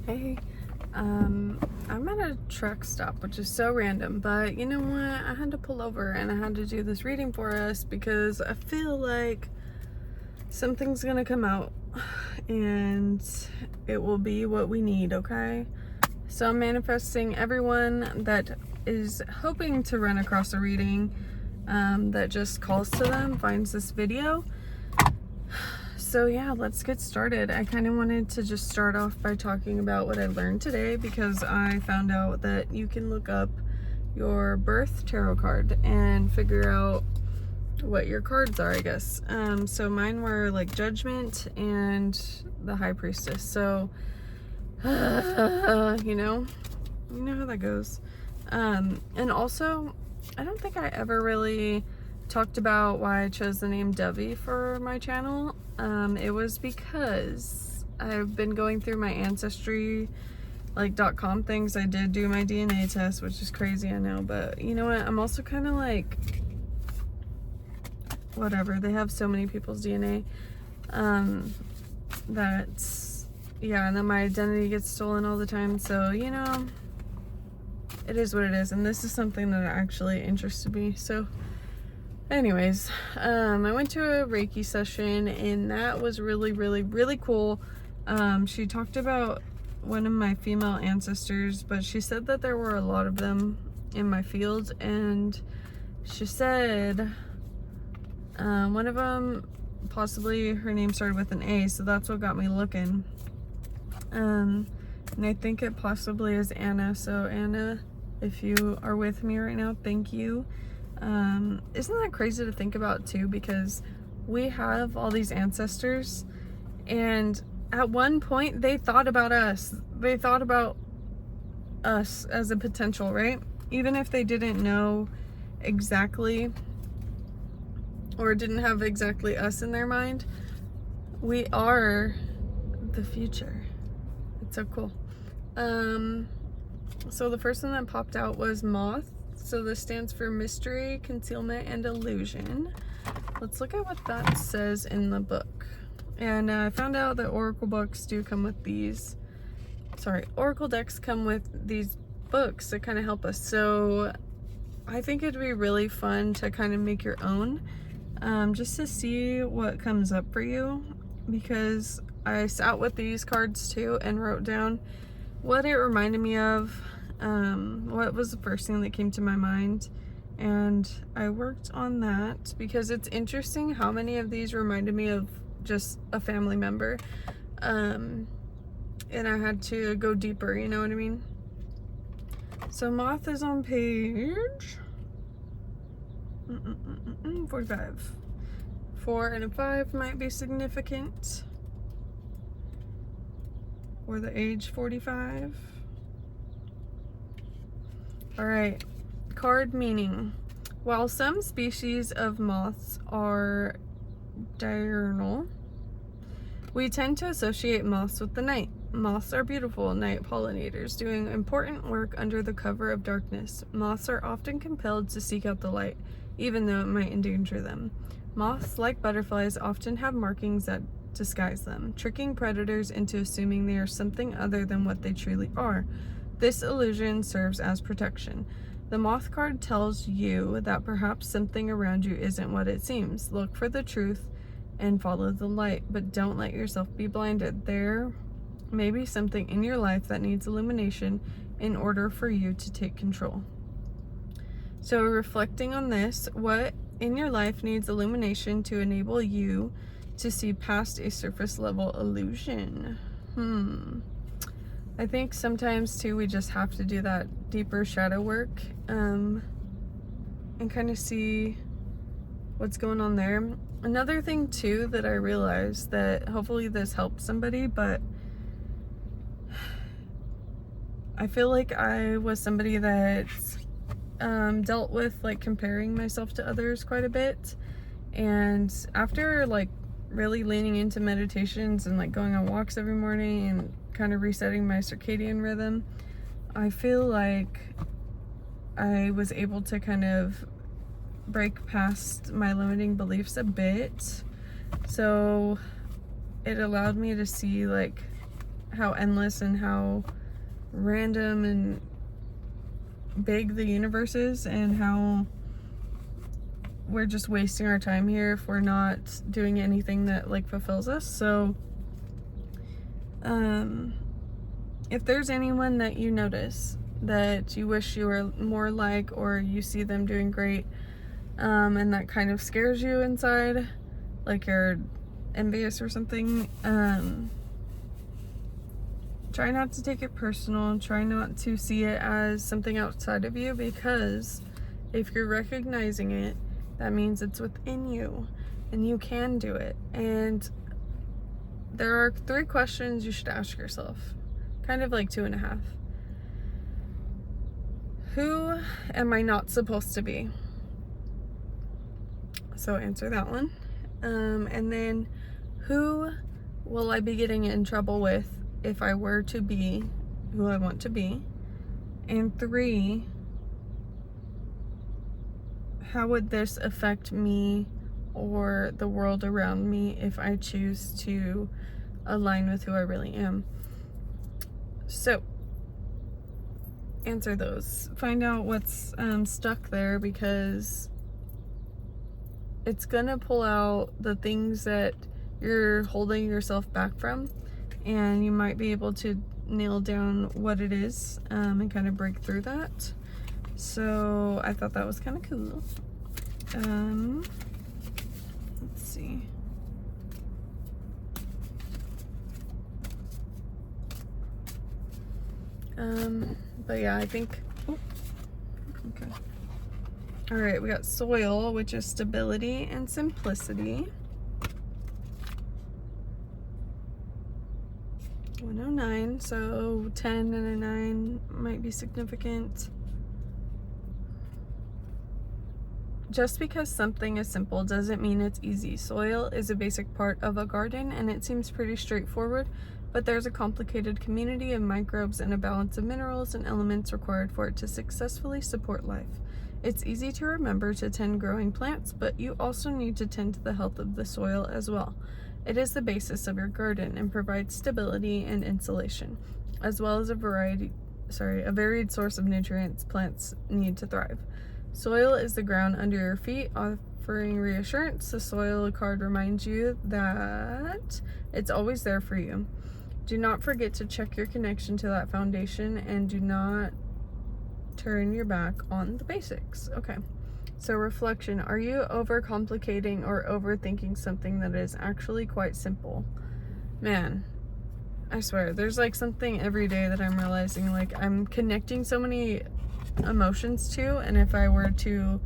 Hey, I'm at a truck stop, which is so random, but you know what? I had to pull over and I had to do this reading for us because I feel like something's gonna come out and it will be what we need, okay? So I'm manifesting everyone that is hoping to run across a reading that just calls to them, finds this video. So yeah, let's get started. I kind of wanted to just start off by talking about what I learned today because I found out that you can look up your birth tarot card and figure out what your cards are, I guess. So mine were like Judgment and the High Priestess. So, you know how that goes. And also, I don't think I ever really talked about why I chose the name Dovey for my channel. It was because I've been going through my ancestry like .com things. I did do my DNA test, which is crazy, I know, but you know what, I'm also kind of like, whatever, they have so many people's DNA that's, yeah, and then my identity gets stolen all the time, so you know, it is what it is. And this is something that actually interested me. So anyways, I went to a Reiki session and that was really cool. She talked about one of my female ancestors, but she said that there were a lot of them in my field, and she said one of them, possibly her name started with an A, so that's what got me looking. And I think it possibly is Anna. So Anna, if you are with me right now, thank you. Isn't that crazy to think about too, because we have all these ancestors and at one point they thought about us. They thought about us as a potential, right? Even if they didn't know exactly or didn't have exactly us in their mind, we are the future. It's so cool. So the first one that popped out was Moth. So this stands for mystery, concealment, and illusion. Let's look at what that says in the book. And I found out that oracle books do come with these, oracle decks come with these books that kind of help us. So I think it'd be really fun to kind of make your own, just to see what comes up for you, because I sat with these cards too and wrote down what it reminded me of. What was the first thing that came to my mind, and I worked on that because it's interesting how many of these reminded me of just a family member, and I had to go deeper, you know what I mean? So Moth is on page 45. 4 and a 5 might be significant for the age 45. Alright, card meaning. While some species of moths are diurnal, we tend to associate moths with the night. Moths are beautiful night pollinators, doing important work under the cover of darkness. Moths are often compelled to seek out the light, even though it might endanger them. Moths, like butterflies, often have markings that disguise them, tricking predators into assuming they are something other than what they truly are. This illusion serves as protection. The Moth card tells you that perhaps something around you isn't what it seems. Look for the truth and follow the light, but don't let yourself be blinded. There may be something in your life that needs illumination in order for you to take control. So reflecting on this, what in your life needs illumination to enable you to see past a surface level illusion? I think sometimes too we just have to do that deeper shadow work and kind of see what's going on there. Another thing too that I realized, that hopefully this helps somebody, but I feel like I was somebody that dealt with like comparing myself to others quite a bit, and after like really leaning into meditations and like going on walks every morning and kind of resetting my circadian rhythm, I feel like I was able to kind of break past my limiting beliefs a bit. So it allowed me to see like how endless and how random and big the universe is, and how we're just wasting our time here if we're not doing anything that like fulfills us. So if there's anyone that you notice that you wish you were more like, or you see them doing great, and that kind of scares you inside, like you're envious or something, try not to take it personal. Try not to see it as something outside of you, because if you're recognizing it, that means it's within you and you can do it. And there are 3 questions you should ask yourself, kind of like 2.5. Who am I not supposed to be? So answer that one. And then, who will I be getting in trouble with if I were to be who I want to be? And 3, how would this affect me or the world around me if I choose to align with who I really am? So answer those. Find out what's stuck there, because it's gonna pull out the things that you're holding yourself back from, and you might be able to nail down what it is, and kind of break through that. So I thought that was kind of cool. Let's see. But yeah, I think, okay. All right, we got soil, which is stability and simplicity. 109, so 10 and a 9 might be significant. Just because something is simple doesn't mean it's easy. Soil is a basic part of a garden, and it seems pretty straightforward, but there's a complicated community of microbes and a balance of minerals and elements required for it to successfully support life. It's easy to remember to tend growing plants, but you also need to tend to the health of the soil as well. It is the basis of your garden and provides stability and insulation, as well as a varied source of nutrients plants need to thrive. Soil is the ground under your feet, offering reassurance. The soil card reminds you that it's always there for you. Do not forget to check your connection to that foundation, and do not turn your back on the basics. Okay, so reflection. Are you overcomplicating or overthinking something that is actually quite simple? Man, I swear, there's like something every day that I'm realizing, like I'm connecting so many emotions to, and if I were to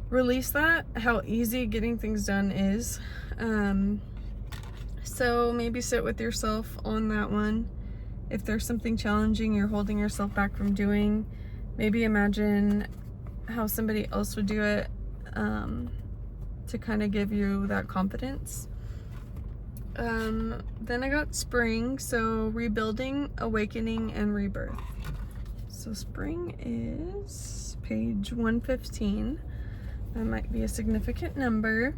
release that, how easy getting things done is. So maybe sit with yourself on that one. If there's something challenging you're holding yourself back from doing, maybe imagine how somebody else would do it, to kind of give you that confidence. Then I got spring, so rebuilding, awakening, and rebirth. So spring is page 115. That might be a significant number.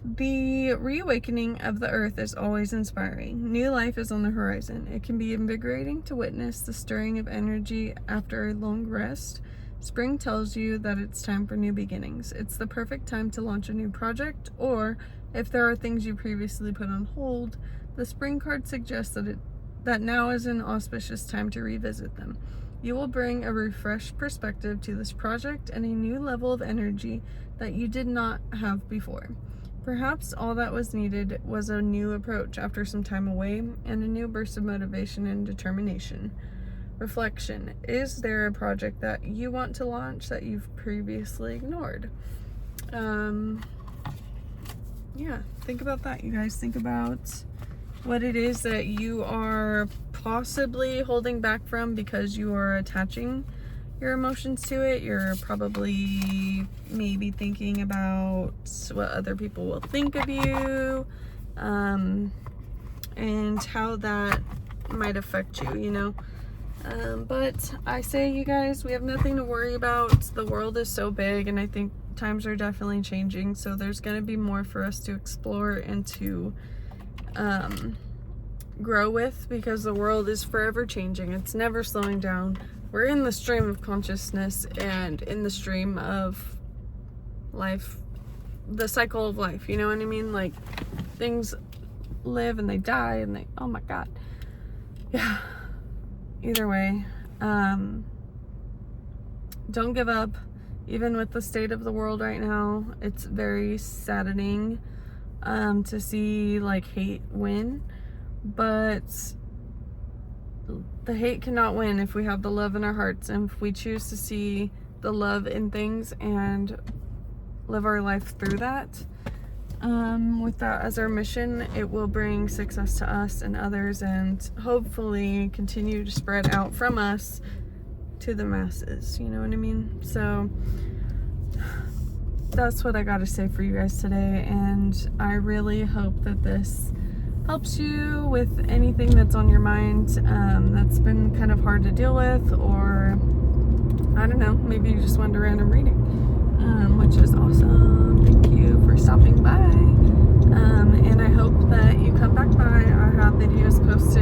The reawakening of the earth is always inspiring. New life is on the horizon. It can be invigorating to witness the stirring of energy after a long rest. Spring tells you that it's time for new beginnings. It's the perfect time to launch a new project, or if there are things you previously put on hold, the spring card suggests that now is an auspicious time to revisit them. You will bring a refreshed perspective to this project and a new level of energy that you did not have before. Perhaps all that was needed was a new approach after some time away, and a new burst of motivation and determination. Reflection. Is there a project that you want to launch that you've previously ignored? Yeah, think about that, you guys. Think about what it is that you are possibly holding back from because you are attaching your emotions to it. You're probably maybe thinking about what other people will think of you, and how that might affect you, you know. But I say, you guys, we have nothing to worry about. The world is so big, and I think times are definitely changing, so there's going to be more for us to explore and to grow with, because the world is forever changing. It's never slowing down. We're in the stream of consciousness and in the stream of life, the cycle of life, you know what I mean? Like, things live and they die and they, oh my God. Yeah. Either way, don't give up. Even with the state of the world right now, it's very saddening to see like hate win, but the hate cannot win if we have the love in our hearts, and if we choose to see the love in things and live our life through that. With that as our mission, it will bring success to us and others, and hopefully continue to spread out from us to the masses, you know what I mean? So that's what I got to say for you guys today, and I really hope that this helps you with anything that's on your mind that's been kind of hard to deal with, or I don't know, maybe you just wanted a random reading, which is awesome. Thank you for stopping by, and I hope that you come back by. I have videos posted